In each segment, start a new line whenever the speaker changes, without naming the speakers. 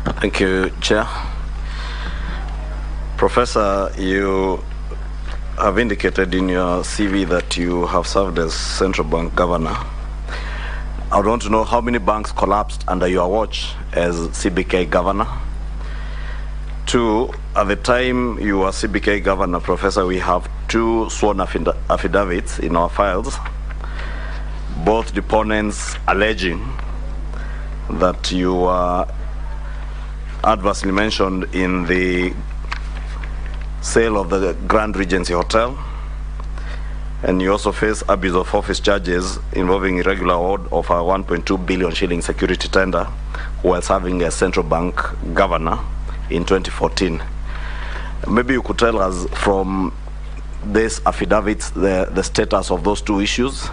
Thank you, Chair. Professor, you have indicated in your CV that you have served as central bank governor. I would want to know how many banks collapsed under your watch as CBK governor. 2, at the time you were CBK governor, Professor, we have 2 sworn affidavits in our files, both deponents alleging that you were adversely mentioned in the sale of the Grand Regency Hotel, and you also face abuse of office charges involving irregular award of a 1.2 billion shilling security tender while serving as central bank governor in 2014. Maybe you could tell us from these affidavits the status of those 2 issues,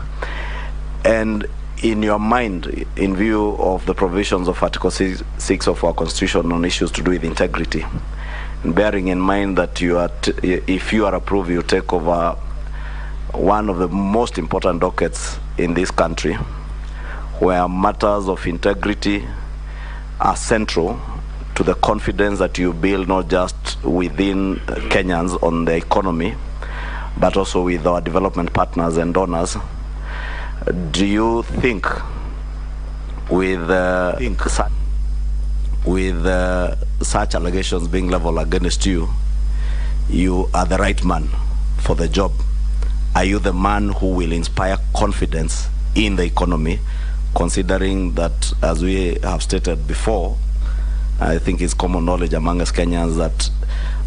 and in your mind, in view of the provisions of Article 6 of our Constitution on issues to do with integrity, and bearing in mind that you are if you are approved, you take over one of the most important dockets in this country, where matters of integrity are central to the confidence that you build not just within Kenyans on the economy, but also with our development partners and donors. Do you think with such allegations being leveled against you, you are the right man for the job? Are you the man who will inspire confidence in the economy, considering that, as we have stated before, I think it's common knowledge among us Kenyans that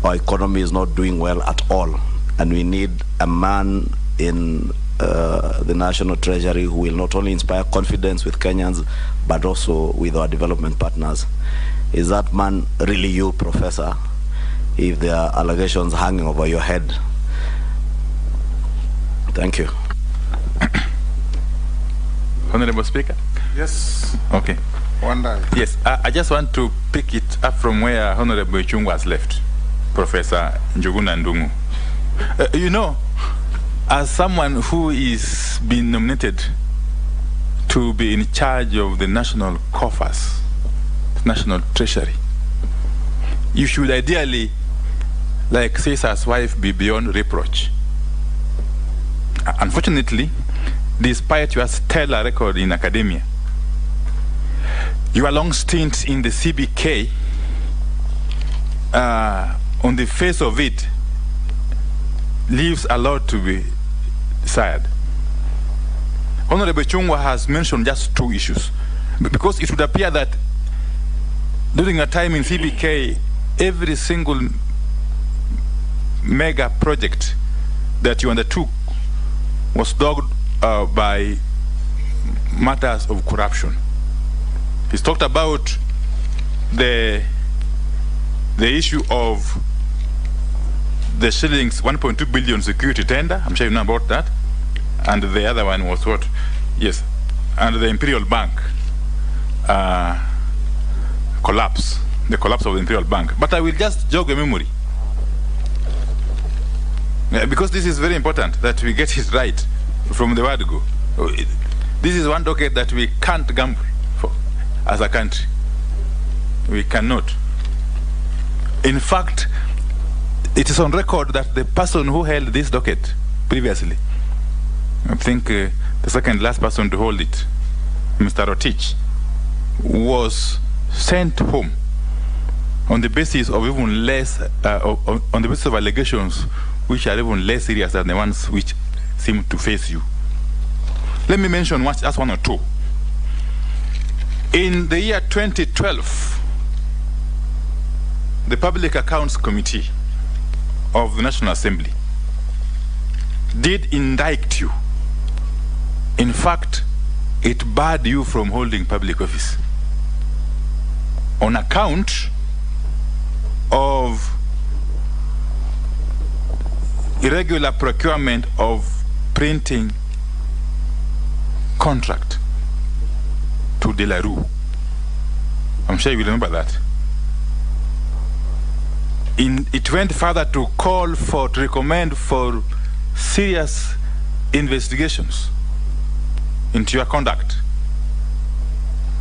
our economy is not doing well at all, and we need a man in the National Treasury who will not only inspire confidence with Kenyans, but also with our development partners. Is that man really you, Professor, if there are allegations hanging over your head? Thank you.
Honorable Speaker?
Yes.
Okay.
Wonder.
Yes, I just want to pick it up from where Honorable ICHUNGWA has left, Professor NDUNG'U. You know, as someone who is being nominated to be in charge of the national coffers, national treasury, you should ideally, like Caesar's wife, be beyond reproach. Unfortunately, despite your stellar record in academia, your long stint in the CBK, on the face of it, leaves a lot to be desired. Honorable ICHUNGWA has mentioned just 2 issues, because it would appear that during your time in CBK, every single mega project that you undertook was dogged by matters of corruption. He's talked about the issue of the shillings 1.2 billion security tender. I'm sure you know about that. And the other one was what? Yes. And the Imperial Bank collapse. The collapse of the Imperial Bank. But I will just jog a memory. Because this is very important that we get it right from the word go. This is one docket that we can't gamble for as a country. We cannot. In fact, it is on record that the person who held this docket previously, I think the second last person to hold it, Mr. Rotich, was sent home on the basis of even less, on the basis of allegations which are even less serious than the ones which seem to face you. Let me mention just 1 or 2. In the year 2012, the Public Accounts Committee of the National Assembly did indict you. In fact, it barred you from holding public office on account of irregular procurement of printing contract to De La Rue. I'm sure you will remember that. It went further to call for, to recommend for serious investigations into your conduct,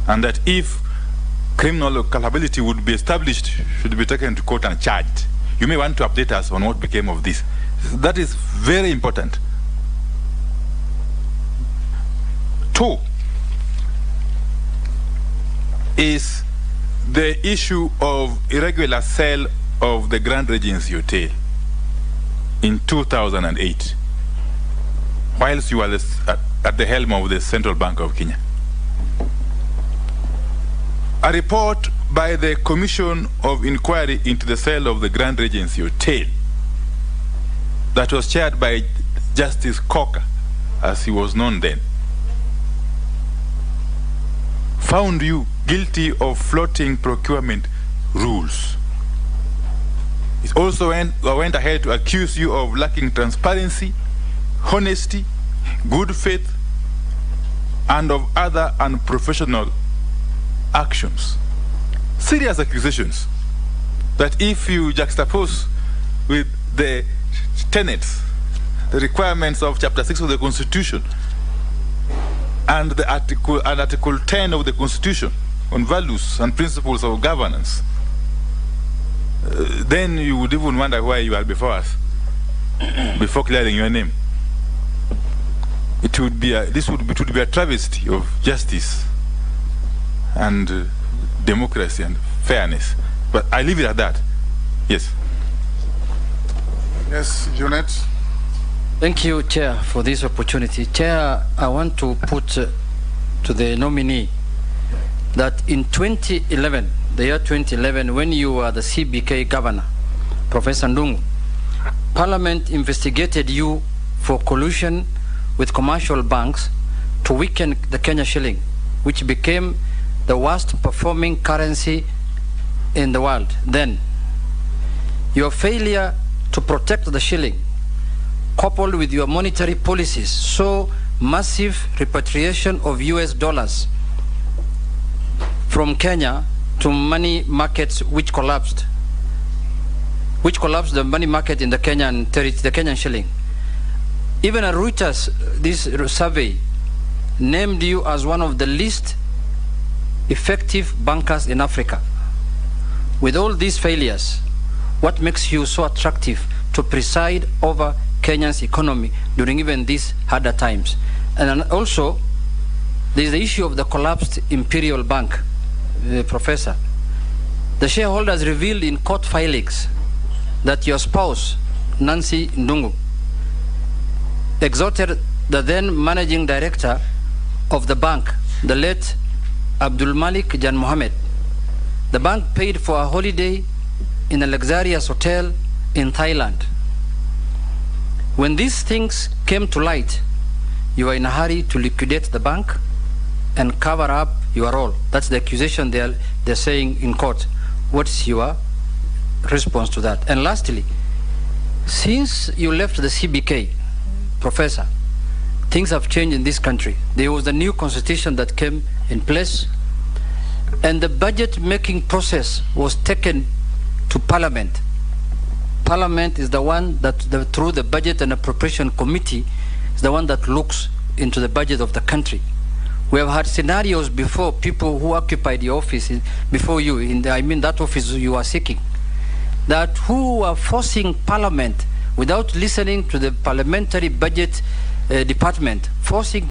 and that if criminal culpability would be established, should be taken to court and charged. You may want to update us on what became of this. That is very important. 2 is the issue of irregular sale of the Grand Regency Hotel in 2008, whilst you were at the helm of the Central Bank of Kenya. A report by the Commission of Inquiry into the sale of the Grand Regency Hotel, that was chaired by Justice Coker, as he was known then, found you guilty of flouting procurement rules. It also went ahead to accuse you of lacking transparency, honesty, good faith, and of other unprofessional actions. Serious accusations that, if you juxtapose with the tenets, the requirements of Chapter 6 of the Constitution and the Article 10 of the Constitution on values and principles of governance, then you would even wonder why you are before us, before clearing your name. It would be a travesty of justice and democracy and fairness. But I leave it at that. Yes.
Yes, Junet.
Thank you, Chair, for this opportunity. Chair, I want to put to the nominee that in 2011, the year 2011, when you were the CBK governor, Professor NDUNG'U, Parliament investigated you for collusion with commercial banks to weaken the Kenya shilling, which became the worst performing currency in the world then. Your failure to protect the shilling, coupled with your monetary policies, saw massive repatriation of US dollars from Kenya to money markets, which collapsed the money market in the Kenyan shilling. Even a Reuters, this survey, named you as one of the least effective bankers in Africa. With all these failures, what makes you so attractive to preside over Kenya's economy during even these harder times? And also, there is the issue of the collapsed Imperial Bank, Professor. The shareholders revealed in court filings that your spouse, Nancy NDUNG'U, exhorted the then managing director of the bank, the late Abdul Malik Jan Mohammed. The bank paid for a holiday in a luxurious hotel in Thailand. When these things came to light, you were in a hurry to liquidate the bank and cover up your role. That's the accusation they're saying in court. What's your response to that? And lastly, since you left the CBK, Professor, things have changed in this country. There was a new constitution that came in place, and the budget making process was taken to Parliament. Parliament is the one that, through the Budget and Appropriation Committee, is the one that looks into the budget of the country. We have had scenarios before, people who occupied the office before you, that office you are seeking, that who are forcing Parliament without listening to the parliamentary budget department, forcing